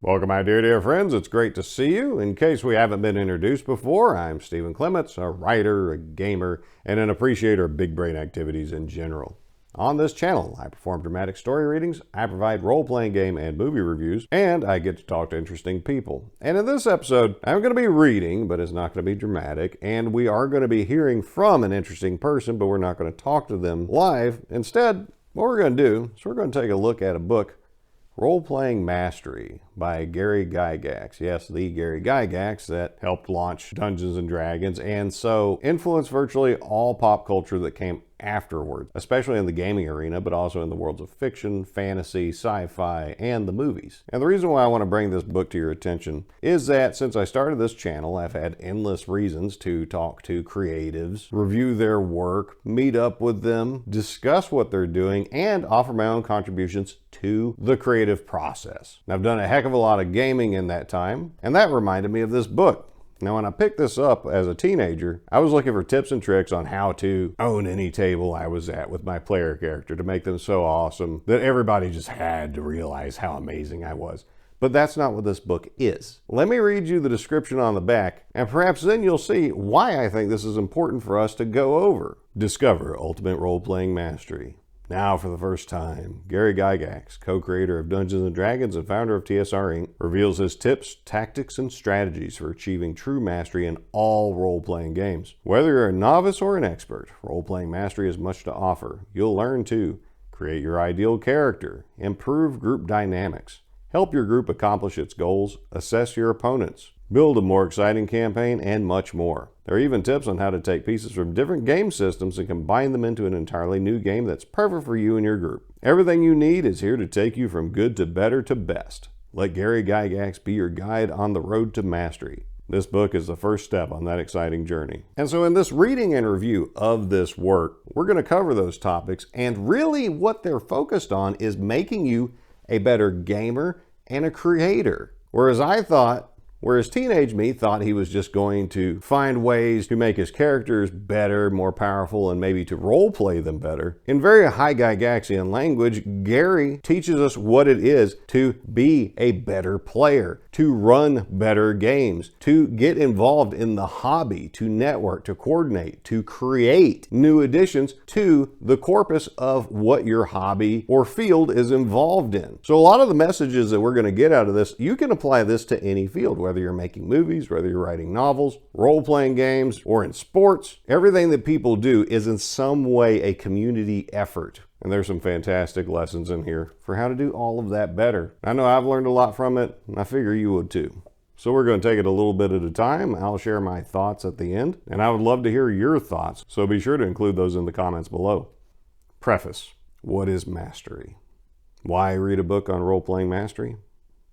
Welcome, my dear friends. It's great to see you. In case we haven't been introduced before, I'm Stephen Clements, a writer, a gamer, and an appreciator of big brain activities in general. On this channel, I perform dramatic story readings, I provide role-playing game and movie reviews, and I get to talk to interesting people. And in this episode, I'm going to be reading, but it's not going to be dramatic, and we are going to be hearing from an interesting person, but we're not going to talk to them live. Instead, what we're going to do is we're going to take a look at a book, Role-Playing Mastery by Gary Gygax. Yes, the Gary Gygax that helped launch Dungeons & Dragons and so influenced virtually all pop culture that came afterward, especially in the gaming arena, but also in the worlds of fiction, fantasy, sci-fi, and the movies. And the reason why I want to bring this book to your attention is that since I started this channel, I've had endless reasons to talk to creatives, review their work, meet up with them, discuss what they're doing, and offer my own contributions to the creative process. And I've done a heck of a lot of gaming in that time, and that reminded me of this book. Now, when I picked this up as a teenager, I was looking for tips and tricks on how to own any table I was at with my player character to make them so awesome that everybody just had to realize how amazing I was. But that's not what this book is. Let me read you the description on the back, and perhaps then you'll see why I think this is important for us to go over. Discover Ultimate Role-Playing Mastery. Now, for the first time, Gary Gygax, co-creator of Dungeons & Dragons and founder of TSR Inc., reveals his tips, tactics, and strategies for achieving true mastery in all role-playing games. Whether you're a novice or an expert, Role-Playing Mastery has much to offer. You'll learn to create your ideal character, improve group dynamics, help your group accomplish its goals, assess your opponents, build a more exciting campaign, and much more. There are even tips on how to take pieces from different game systems and combine them into an entirely new game that's perfect for you and your group. Everything you need is here to take you from good to better to best. Let Gary Gygax be your guide on the road to mastery. This book is the first step on that exciting journey. And so in this reading and review of this work, we're going to cover those topics, and really what they're focused on is making you a better gamer and a creator. Whereas teenage me thought he was just going to find ways to make his characters better, more powerful, and maybe to role play them better. In very high Gygaxian language, Gary teaches us what it is to be a better player, to run better games, to get involved in the hobby, to network, to coordinate, to create new additions to the corpus of what your hobby or field is involved in. So a lot of the messages that we're going to get out of this, you can apply this to any field, whether you're making movies, whether you're writing novels, role-playing games, or in sports. Everything that people do is in some way a community effort. And there's some fantastic lessons in here for how to do all of that better. I know I've learned a lot from it, and I figure you would too. So we're going to take it a little bit at a time. I'll share my thoughts at the end, and I would love to hear your thoughts, so be sure to include those in the comments below. Preface. What is mastery? Why read a book on role-playing mastery?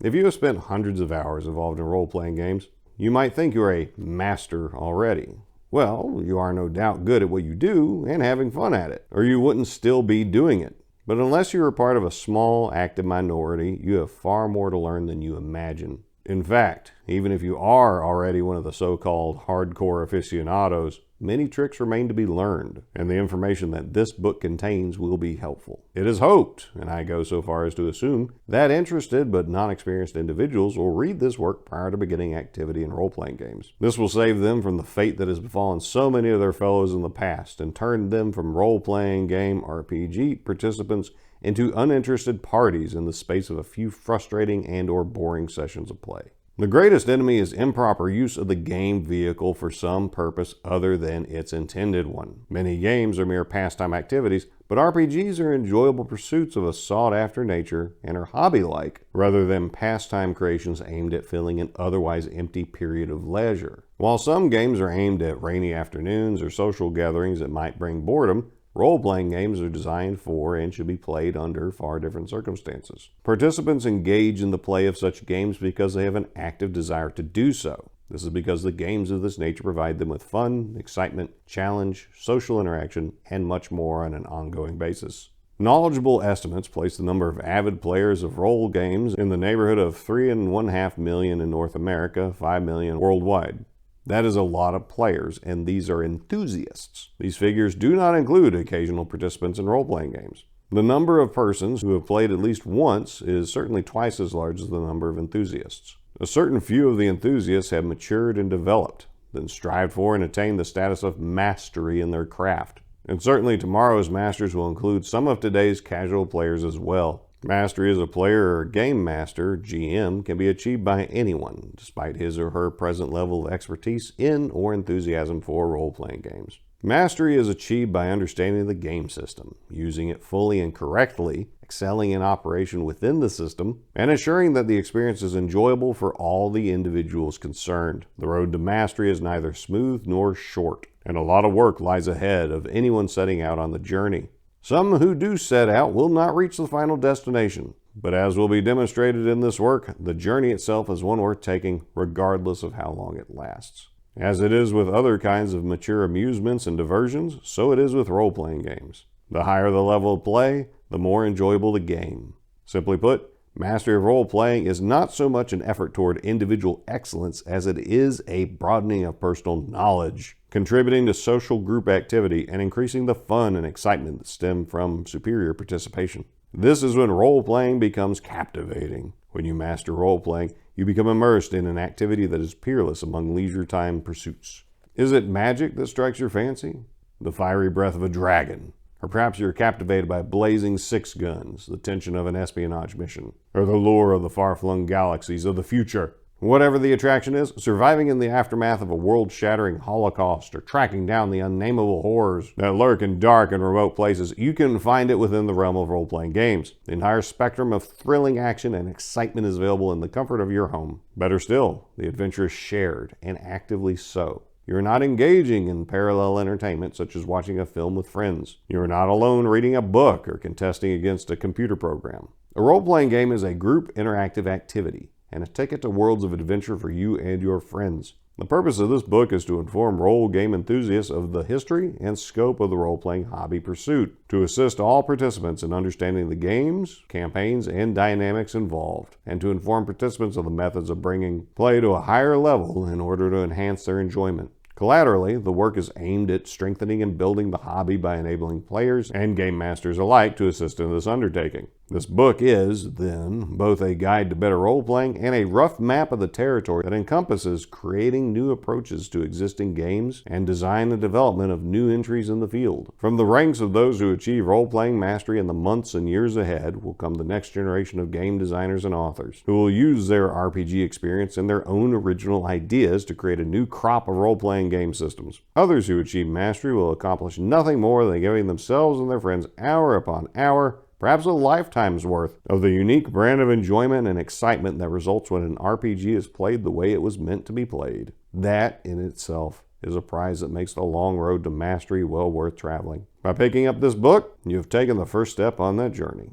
If you have spent hundreds of hours involved in role-playing games, you might think you're a master already. Well, you are no doubt good at what you do and having fun at it, or you wouldn't still be doing it. But unless you're a part of a small, active minority, you have far more to learn than you imagine. In fact, even if you are already one of the so-called hardcore aficionados, many tricks remain to be learned, and the information that this book contains will be helpful. It is hoped, and I go so far as to assume, that interested but non-experienced individuals will read this work prior to beginning activity in role-playing games. This will save them from the fate that has befallen so many of their fellows in the past and turn them from role-playing game RPG participants into uninterested parties in the space of a few frustrating and/or boring sessions of play. The greatest enemy is improper use of the game vehicle for some purpose other than its intended one. Many games are mere pastime activities, but RPGs are enjoyable pursuits of a sought-after nature and are hobby-like, rather than pastime creations aimed at filling an otherwise empty period of leisure. While some games are aimed at rainy afternoons or social gatherings that might bring boredom, role-playing games are designed for and should be played under far different circumstances. Participants engage in the play of such games because they have an active desire to do so. This is because the games of this nature provide them with fun, excitement, challenge, social interaction, and much more on an ongoing basis. Knowledgeable estimates place the number of avid players of role games in the neighborhood of 3.5 million in North America, 5 million worldwide. That is a lot of players, and these are enthusiasts. These figures do not include occasional participants in role-playing games. The number of persons who have played at least once is certainly twice as large as the number of enthusiasts. A certain few of the enthusiasts have matured and developed, then strived for and attained the status of mastery in their craft. And certainly tomorrow's masters will include some of today's casual players as well. Mastery as a player or game master, GM, can be achieved by anyone, despite his or her present level of expertise in or enthusiasm for role-playing games. Mastery is achieved by understanding the game system, using it fully and correctly, excelling in operation within the system, and ensuring that the experience is enjoyable for all the individuals concerned. The road to mastery is neither smooth nor short, and a lot of work lies ahead of anyone setting out on the journey. Some who do set out will not reach the final destination, but as will be demonstrated in this work, the journey itself is one worth taking regardless of how long it lasts. As it is with other kinds of mature amusements and diversions, so it is with role-playing games. The higher the level of play, the more enjoyable the game. Simply put, mastery of role-playing is not so much an effort toward individual excellence as it is a broadening of personal knowledge, contributing to social group activity and increasing the fun and excitement that stem from superior participation. This is when role-playing becomes captivating. When you master role-playing, you become immersed in an activity that is peerless among leisure time pursuits. Is it magic that strikes your fancy? The fiery breath of a dragon? Or perhaps you're captivated by blazing six guns, the tension of an espionage mission, or the lure of the far-flung galaxies of the future? Whatever the attraction is, surviving in the aftermath of a world-shattering holocaust or tracking down the unnameable horrors that lurk in dark and remote places, you can find it within the realm of role-playing games. The entire spectrum of thrilling action and excitement is available in the comfort of your home. Better still, the adventure is shared, and actively so. You're not engaging in parallel entertainment such as watching a film with friends. You're not alone reading a book or contesting against a computer program. A role-playing game is a group interactive activity and a ticket to worlds of adventure for you and your friends. The purpose of this book is to inform role game enthusiasts of the history and scope of the role-playing hobby pursuit, to assist all participants in understanding the games, campaigns, and dynamics involved, and to inform participants of the methods of bringing play to a higher level in order to enhance their enjoyment. Collaterally, the work is aimed at strengthening and building the hobby by enabling players and game masters alike to assist in this undertaking. This book is, then, both a guide to better role-playing and a rough map of the territory that encompasses creating new approaches to existing games and design and development of new entries in the field. From the ranks of those who achieve role-playing mastery in the months and years ahead will come the next generation of game designers and authors who will use their RPG experience and their own original ideas to create a new crop of role-playing game systems. Others who achieve mastery will accomplish nothing more than giving themselves and their friends hour upon hour, perhaps a lifetime's worth, of the unique brand of enjoyment and excitement that results when an RPG is played the way it was meant to be played. That, in itself, is a prize that makes the long road to mastery well worth traveling. By picking up this book, you have taken the first step on that journey.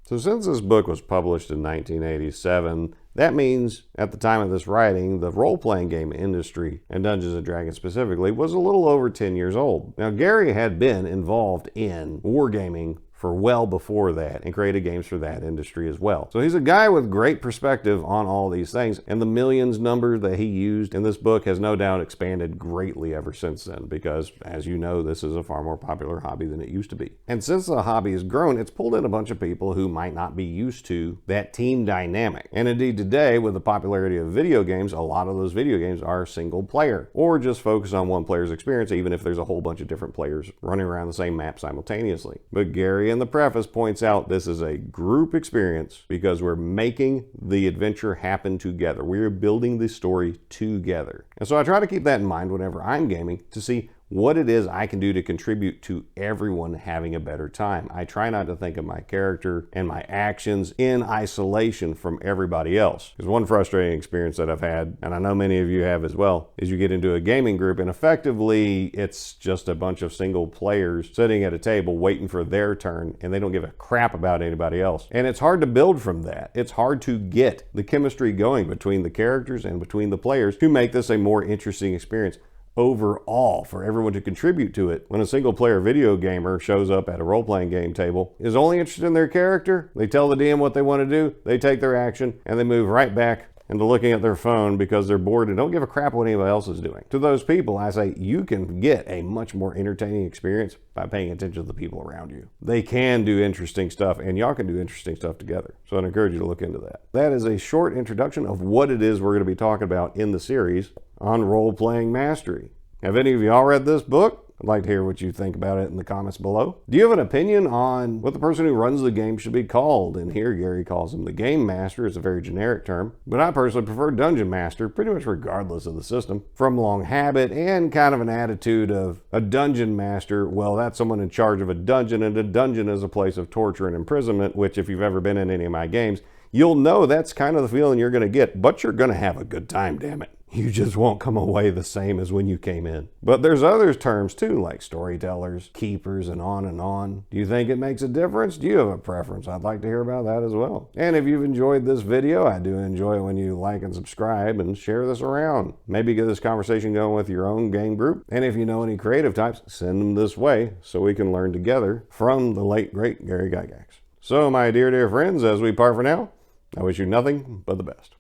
So since this book was published in 1987, that means, at the time of this writing, the role-playing game industry, and Dungeons & Dragons specifically, was a little over 10 years old. Now, Gary had been involved in wargaming for well before that and created games for that industry as well. So he's a guy with great perspective on all these things, and the millions number that he used in this book has no doubt expanded greatly ever since then because, as you know, this is a far more popular hobby than it used to be. And since the hobby has grown, it's pulled in a bunch of people who might not be used to that team dynamic. And indeed today, with the popularity of video games, a lot of those video games are single player or just focus on one player's experience, even if there's a whole bunch of different players running around the same map simultaneously. But Gary in the preface points out this is a group experience because we're making the adventure happen together. We're building the story together. And so I try to keep that in mind whenever I'm gaming to see what it is I can do to contribute to everyone having a better time. I try not to think of my character and my actions in isolation from everybody else. Because one frustrating experience that I've had, and I know many of you have as well, is you get into a gaming group and effectively it's just a bunch of single players sitting at a table waiting for their turn and they don't give a crap about anybody else. And it's hard to build from that. It's hard to get the chemistry going between the characters and between the players to make this a more interesting experience overall for everyone to contribute to it. When a single player video gamer shows up at a role-playing game table, is only interested in their character, they tell the DM what they want to do, they take their action, and they move right back into looking at their phone because they're bored and don't give a crap what anybody else is doing. To those people, I say you can get a much more entertaining experience by paying attention to the people around you. They can do interesting stuff, and y'all can do interesting stuff together. So I'd encourage you to look into that. That is a short introduction of what it is we're going to be talking about in the series on role-playing mastery. Have any of y'all read this book? I'd like to hear what you think about it in the comments below. Do you have an opinion on what the person who runs the game should be called? And here Gary calls him the Game Master. It's a very generic term, but I personally prefer Dungeon Master, pretty much regardless of the system. From long habit and kind of an attitude of a Dungeon Master, well, that's someone in charge of a dungeon, and a dungeon is a place of torture and imprisonment, which if you've ever been in any of my games, you'll know that's kind of the feeling you're going to get, but you're going to have a good time, damn it. You just won't come away the same as when you came in. But there's other terms too, like storytellers, keepers, and on and on. Do you think it makes a difference? Do you have a preference? I'd like to hear about that as well. And if you've enjoyed this video, I do enjoy it when you like and subscribe and share this around. Maybe get this conversation going with your own game group. And if you know any creative types, send them this way so we can learn together from the late, great Gary Gygax. So my dear friends, as we part for now, I wish you nothing but the best.